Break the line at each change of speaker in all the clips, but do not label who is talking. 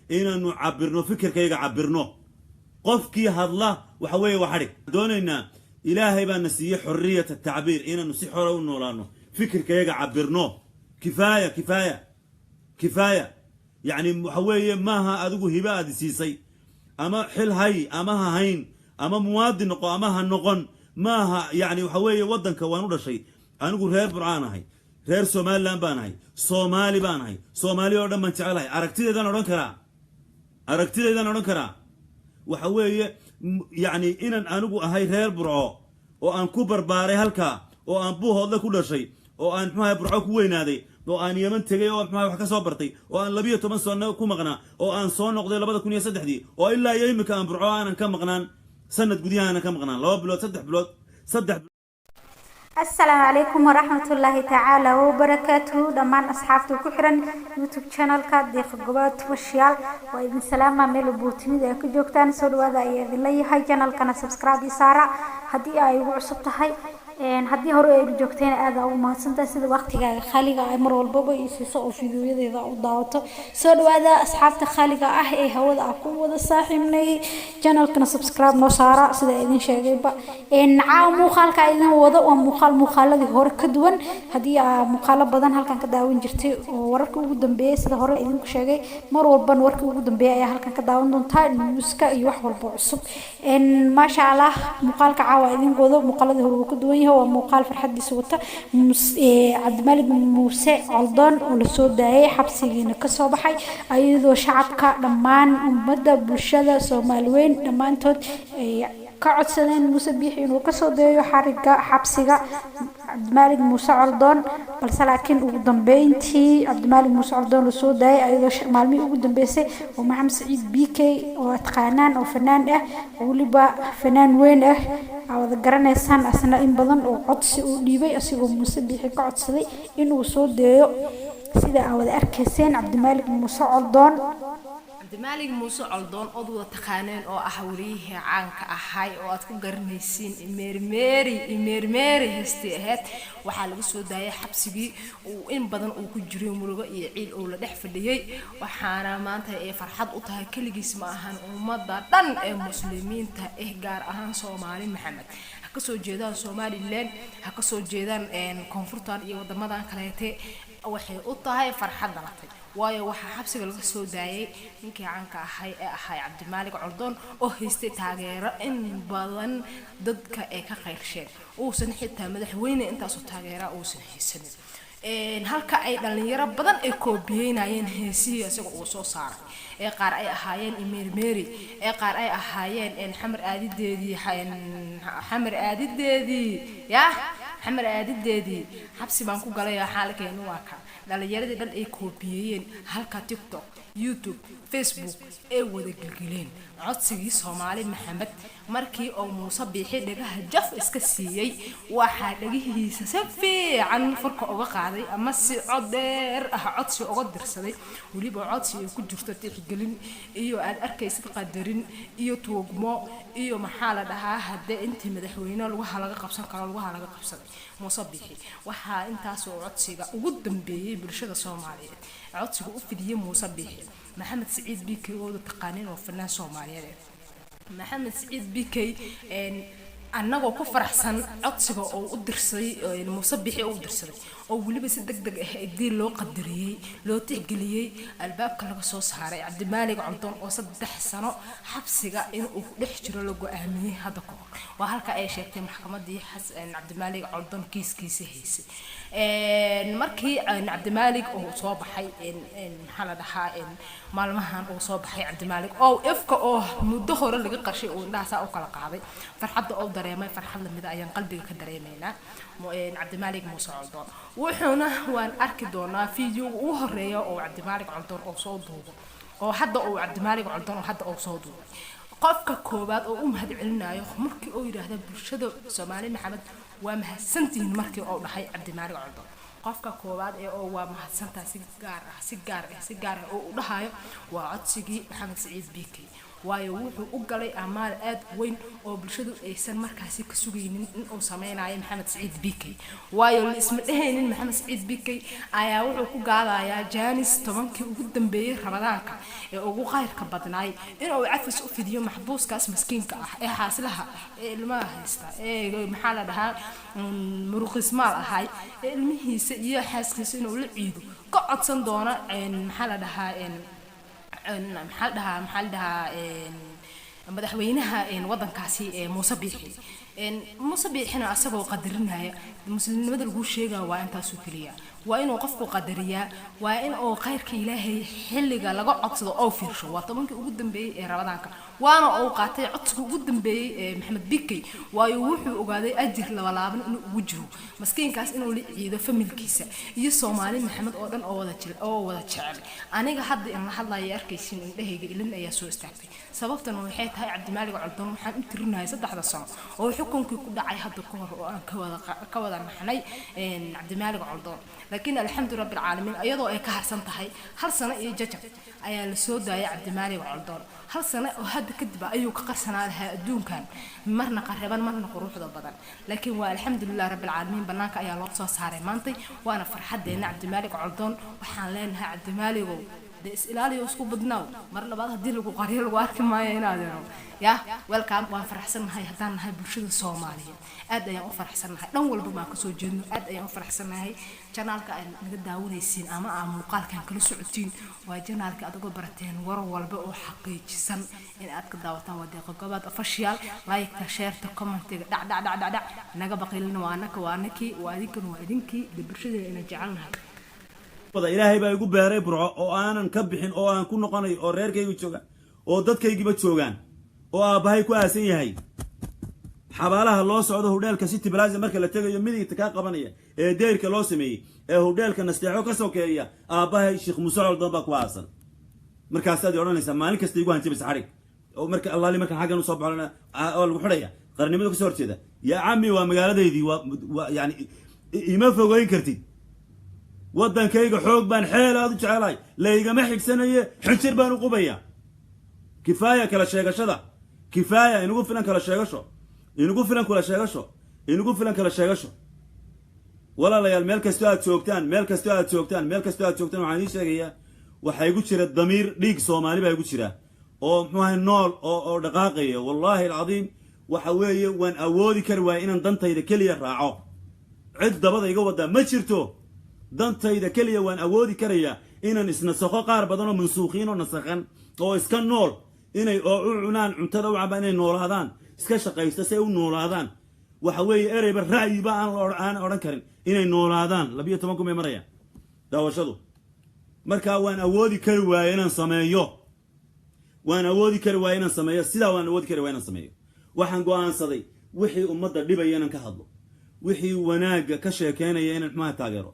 inaanu cabirno fikirkayga cabirno qofkii hadla waxa weeye waxari doonayna ilaahay baa na siiyay xorriyada tacbiir inaanu si xor u noolaano fikirkayga cabirno kifaaya yani waxa weeye maaha adigu hiba aad siisay ama xil hay ama hayn ama muwaadin noqo ama ha noqon maaha yani waxa weeye wadanka waan u dhashay anigu reer burcaan ahay reer Soomaaliland baan ahay Soomaali baan ahay Soomaali oo dhan baan jecelahay aragtideedan odhan karaa waxa weeye yani inaan anigu ahay reer burco oo aan ku barbaaray halka oo aan buuhoodle ku dhashay oo aan maxaa burco ku weynaaday oo aan Yemen tagay oo maxaa wax ka soo bartay oo aan 12 sano ku maqnaa oo aan soo noqday 2003 oo ilaa imika aan burco aanan ka maqnaan sanad gudiyaana ka maqnaan 2 bilood 3 bilood
السلام عليكم ورحمة الله تعالى وبركاته دمان أصحابتو كحرن يوتيوب channel كاديق قبات وشيال وإذن سلامة ميلو بوتيني دا كجوكتان سودو هذا إيادي اللي هاي channel كان سبسكرايب يسارع هدي أيوه عصبت هاي haddii hore ay joogteen aad u mahadsantahay sida waqtiga khaliga ay mar walba isiiso oo fiidiyoyada u daawato soo dhawaada asxaabta khaliga ah ee hawada ku wada saaxiibnay channelkana subscribe noo saara sida idin sheegayba caaw muuqaalka idin wada waa muuqaaladii hore ka duwan haddii muuqaalo badan halkan ka daawan jirtay oo wararka ugu dambeeyay sida hore idin ku sheegay mar walba wararka ugu dambeeyay ayaa halkan ka daawan doontaa newska iyo wax walba cusub maasha Allah muuqaalka caaw idin wada muuqaaladii hore ka duwan هو مقال فرحة سوته عبد الملك موسى علدان ولسود داي حبسيين كصباحي أيضا شعبك دمان مدة بالشدة سومالوين دمان تود كعد سنين مسبيحين وكسود داي حرقة حبسية عبد الملك موسى علدان بس لكن قدام بنتي عبد الملك موسى علدان لسود داي أيضا مالمي قدام بيسي ومعهم سعيد بيكي وتقانان وفنان ولبا فنان وين عوض garanaysan asna in badan oo codsi u dhiibay asigoo musabixi ka codsaday inuu soo deeyo sida aad arkayseen Cabdimalik Muuse Coldoon
Cabdimalik Muuse Coldoon oo wada taqaaneen oo ah wariyaha caanka ahay oo aad ku garanaysiin imeermeeri hesti ahayd waxaa lagu soo daayay xabsigii oo in badan uu ku jiray murugo iyo ciil oo la dhex fadhiyay waxaana maanta ay farxad u tahay kaligiis ma ahan ummadda dhan ee muslimiinta gaar ahaan Soomaali Maxamed ha ka soo jeedaan Somaliland ha ka soo jeedaan koonfurtan iyo wadamadan kaleete waxay u tahay farxad dhalatay waayo waxa xabsiga laga soo daayay ninkii caanka ahay Cabdimalik Coldoon oo haystay taageero in badan dadka ay ka qeyrsheen oo san xitaa madaxweyne intaas oo taageero oo san haysan halka ay dhalinyaro badan ay koobiyeenayeen heesii isaga oo soo saaray ee qaar ay ahaayeen imeermeeri ee qaar ay ahaayeen xamar aadideedii xabsi baan ku galay xaalkeenu waa ka dhalinyaradii dhan ay koobiyeen halka TikTok YouTube Facebook ay wada gilgileen codsigii Soomaali Maxamed markii oo Muuse Biixi dhagaha jaf iska siiyay waxa dhagihiisa si fiican farka uga qaaday ama si codeer codsi uga dirsaday waliba codsi ay ku jirto tixgelin iyo aad arkaysid qadarin iyo tuugmo iyo maxaa la dhahaa hadee intii madaxweyne lagu halaga qabsan karo lagu halaga qabsaday Muuse Biixi waxa intaas oo codsiga ugu dambeeyay bulshada Soomaaliyeed codsiga u fidiyay Muuse Biixi محمد سعيد بيكي oo taqaaneen oo fanaan Soomaaliyeed محمد سعيد بيكي annagoo ku faraxsan codsiga oo u dirsaday Muuse Biixi oo u dirsaday oo waliba si degdeg ah idii loo qadariyay loo tixgeliyay albaabka laga soo saaray Cabdimalik Coldoon oo 3 sano xabsiga in uu dhex jiro lagu aamiyay hadda ka hor waa halka ay sheegtay maxkamadii Cabdimalik Coldoon kiiskiisa haysay markii Cabdimalik oo soo baxay maxaa la dhahaa maalmahan oo soo baxay Cabdimalik oo ifka oo muddo hore laga qashay oo indhaha oo kala qaaday farxadda oo dareemay farxad la mid ayaan qalbiga ka dareemeynaa Cabdimalik Muuse Coldoon wuxuuna waan arki doonaa fiidiyoo ugu horeeya oo Cabdimalik Coldoon oo soo duubo oo hadda oo Cabdimalik Coldoon oo hadda oo soo duubo qofka koobaad oo u mahad celinayo markii oo yiraahdo bulshada Soomaali Maxamed waa mahadsantiin markii oo dhahay Cabdimalik Coldoon qofka koobaad ee oo waa mahadsantaa si gaar ah oo u dhahayo waa codsigii Maxamed Saciid Biikay waayo wuxuu u galay amaal aad weyn oo bulshadu aysan markaasi ka sugaynin in uu sameynayo maxamed saciid bikey waayo la isma dhehaynin maxamed saciid bikey ayaa wuxuu ku gaadayaa jaanis 10kii ugu dambeeyay ramadaanka ee ugu qayrka badnaay inuu cafis u fidiyo maxbuuskaas maskiinka ah ee xaasilaha ee ilmaha haysta ee maxaa la dhahaa muruqismaal ahay ee ilmihiisa iyo xaaskiisa inuu la ciido ka codsan doona maxaa la dhahaa madaxweynaha wadankaasi Muuse Biixina asagoo qadarinaya muslimnimada lagu sheegaa waa intaasoo kaliya waa inuu qofku qadariyaa waa in uu khayrka ilaahay xilliga laga codsado oo fiirsho waa 10kii ugu dambeeyay ee ramadaanka waana uu qaatay codsiga ugu dambeeyay ee maxamed bikey waayo wuxuu ogaaday ajir labalaaban inuu ugu jiro maskiinkaas inuu la ciido familkiisa iyo Soomaali maxamed oo dhan oo wada jecel aniga hadda in la hadlayo arkaysin indhahayga ilin ayaa soo istaagtay sababtan waxay tahay Cabdimaalig Coldoon waxaan u tirinahay 3 sano oo xukunkii ku dhacay hadda ka hor oo aan ka wada naxnay Cabdimaalig Coldoon laakiin alxamdu rabbil caalamiin ayadoo ay ka harsan tahay hal sano iyo jajab ayaa la soo daayay Cabdimaalig Coldoon hal sano oo hadda kadib ayuu ka qarsanaa lahaa adduunkan marna qaraban marna quruxda badan laakiin waa alxamdulillah rabbil caalamiin banaanka ayaa loo soo saaray maantay waana farxadeena Cabdimaalig Coldoon waxaan leenahay Cabdimaalig ilaaliyo isku badnaaw mar labaad hadii lagu qariyo lagu arki maayo inaad ya welcome waan faraxsanahay hadaan nahay bulshada Soomaaliyeed aad ayaan u faraxsanahay dhan walba ma ka soo jeedno aad ayaan u faraxsanahay channelka aan naga daawanaysiin ama aan muuqaalkan kala socotiin waa channelka aad uga barateen war walba oo xaqiijisan in aad ka daawataan Deeqo Gobaad official like ta share ta comment dhac naga baqilin waanaki waa idinkii bulshada ina jecelnahay
ilaahay baa igu beeray burco oo aanan ka bixin oo aan ku noqonay oo reerkaygu joogan oo dadkaygiba joogan oo aabahay ku aasan yahay xabaalaha loo socdo hoteelka City Plaza marka la tagayo midigta ka qabanaya ee deerka loo sameeyay ee hoteelka nasteexo ka soo keeya aabahay Sheekh Muuse Coldoon baa ku aasan markaas aad oranaysa maalin kasta igu hanjabis xarig oo marka Allah li marka xagan u soo baxlana oo lagu xidhaya qarnimada ka soo horjeeda ya ammi waa magaaladeedii waa yani ima fogeyn kartid wadankayga xoog baan xeel aad u jecelahay leeyigama xigsanaye xijir baan u qubaya kifaaya kala sheegashada kifaaya inagu filan kala sheegasho walaalayaal meel kasta aad joogtaan waxaan idin sheegayaa waxa igu jira damiir dhiig Soomaali baa igu jira oo muxuu nool oo dhaqaaqaya wallahi alcadiim waxa weeye waan awoodi kar waa inaan dantayda kaliya raaco cid dabada iga wada ma jirto dantayda kaliya waan awoodi karaya inaan isnasaxo qaar badan oo mansuuqiin oo nasakhan oo iska nool inay oo cunaan cuntada u cabaan inay noolaadaan iska shaqaysta si ay u noolaadaan waxa weeye ereyba ra'yiba aan oran karin inay noolaadaan 12 kuma maraya daawashadu marka waan awoodi kari waayay inaan sameeyo sida waan awoodi kari waayay inaan sameeyo waxaan go'aansaday wixii ummadda dhibaya inaan ka hadlo wixii wanaaga ka sheekeynaya inaan xumaa taageero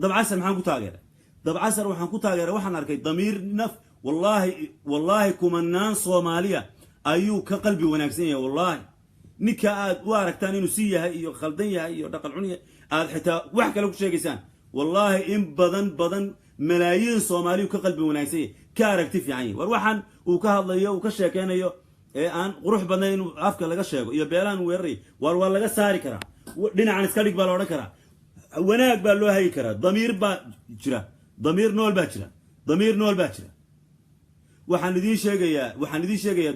dabcasar maxaan ku taageeray dabcasar waxaan ku taageeray waxaan arkay damiir naf wallahi kumanaan Soomaaliya ayuu ka qalbi wanaagsan yahay wallahi ninka aad u aragtaan inuu si yahay iyo khaldan yahay iyo dhaqan xun yahay aad xitaa wax kale ku sheegaysaan wallahi in badan malaayiin Soomaaliya ka qalbi wanaagsan yahay ka aragti fiican yahay war waxaan uu ka hadlayo uu ka sheekeynayo ee aan qurux badnayn afka laga sheego iyo beelaan weeraray war laga saari karaa dhinacan iska dhig baa la oran karaa wanaag baa loo hay karaa damiir damiir nool baa jira waxaan idin sheegayaa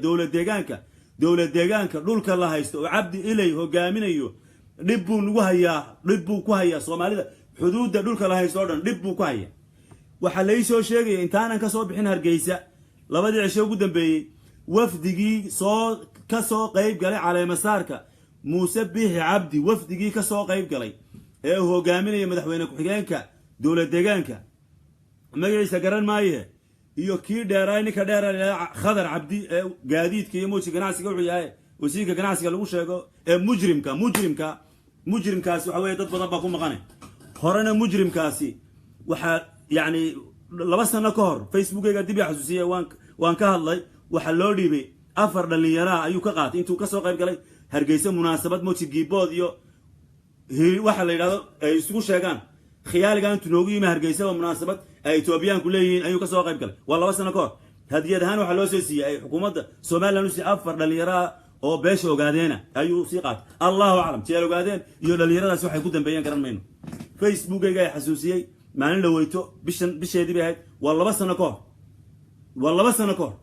dawlad deegaanka dhulka la haysto oo Cabdi Ilay hogaaminayo dhib buu ku hayaa Soomaalida xuduudda dhulka la haysto oo dhan dhib buu ku hayaa waxa la soo sheegay intaanan ka soo bixin Hargeysa labadii cisho ugu dambeeyay wafdigii ka soo qayb galay caleemasaarka Muuse Biixi Cabdi wafdigii ka soo qayb galay ee hogaaminaya madaxweyne ku-xigeenka dawlad deegaanka magaciisa garan maaye iyo kii dheeraay ninka dheeraay Khadar Cabdi ee gaadiidka iyo muusiga ganacsiga wuxuu yahay wasiirka ganacsiga lagu sheego ee mujrimkaasi waxa weeye dad badan baa ku maqanay horena mujrimkaasi waxa yani 2 sano ka hor facebookayga dib xasuusiyay waan ka hadlay waxa loo dhiibay 4 dhalinyaro ayuu ka qaatay intuu ka soo qayb galay Hargeysa munaasabad muusigiibood iyo waxa la yiraahdo ay isugu sheegaan khiyaaliga intuu noogu yimid Hargeysa munaasabad ay Ethiopian ku leeyihiin ayuu ka soo qayb galay waa 2 sano ka hor hadiyad ahaan waxa loo soo siiyay xukuumadda Soomaaliland si afar dhalinyaro oo beesha ogaadeena ayuu sii qaat Allahu a'lam jeel ogaadeen iyo dhalinyaradaas waxay ku dambeeyeen garan mayno Facebook-ayga ay xasuusiyay maalin la weyto bisheedii bay ahayd waa 2 sano ka hor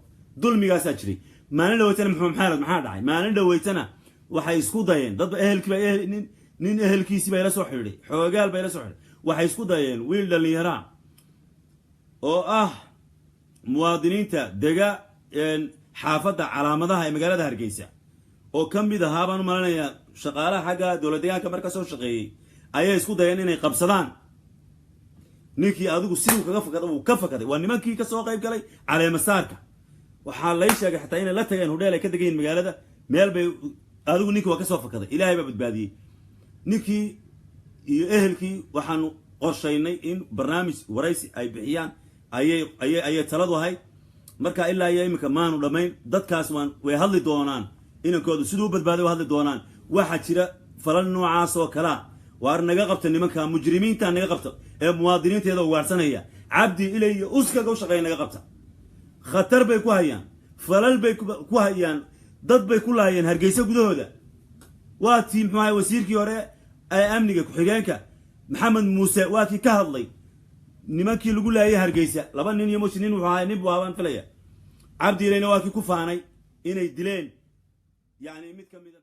dulmigaas jiray maalin la weytana maxaa dhacay maalin la weytana waxay isku dayeen dad ehelkii nin ehelkiisii bay la soo xidhay xoogaal bay la soo xidhay waxay isku dayeen wiil dhalinyaro oo muwaadiniinta dega xaafadda calaamadaha ee magaalada Hargeysa oo kamid ahaa baan u maleynayaa shaqaalaha xagga dawladda deegaanka marka soo shaqeeyay ayay isku dayeen inay qabsadaan ninkii adigu sidoo ka fakaday waa nimankii ka soo qayb galay caleema saarka waxa la sheegay xataa inay la tageen hodheel ay ka degeen magaalada meel bay adigu ninkii waa ka soo fakaday ilaahay baa badbaadiyay ninkii iyo ehelkii waxaan qorsheynay in barnaamij waraysi ay bixiyaan ayay taladu ahay marka ilaa iyo imika maanu dhamayn dadkaas way hadli doonaan inankoodu sidoo badbaaday hadli doonaan waxa jira falal noocaas oo kala waar naga qabta nimanka mujrimiinta naga qabta ee muwaadiniinteeda ugaarsanaya cabdi ilay iyo uskaga u shaqeey naga qabta khatar bay ku hayaan falal bay ku hayaan dad bay ku laayeen Hargeysa gudahooda waa tii maxay wasiirkii hore ay amniga ku xigeenka Maxamed Muuse waa kii ka hadlay nimankii lagu laayay Hargeysa laba nin iyo mushnin wuxuu ahaa nin baaban filaya cabdi ilayna waa kii ku faanay inay dileen yani mid kamid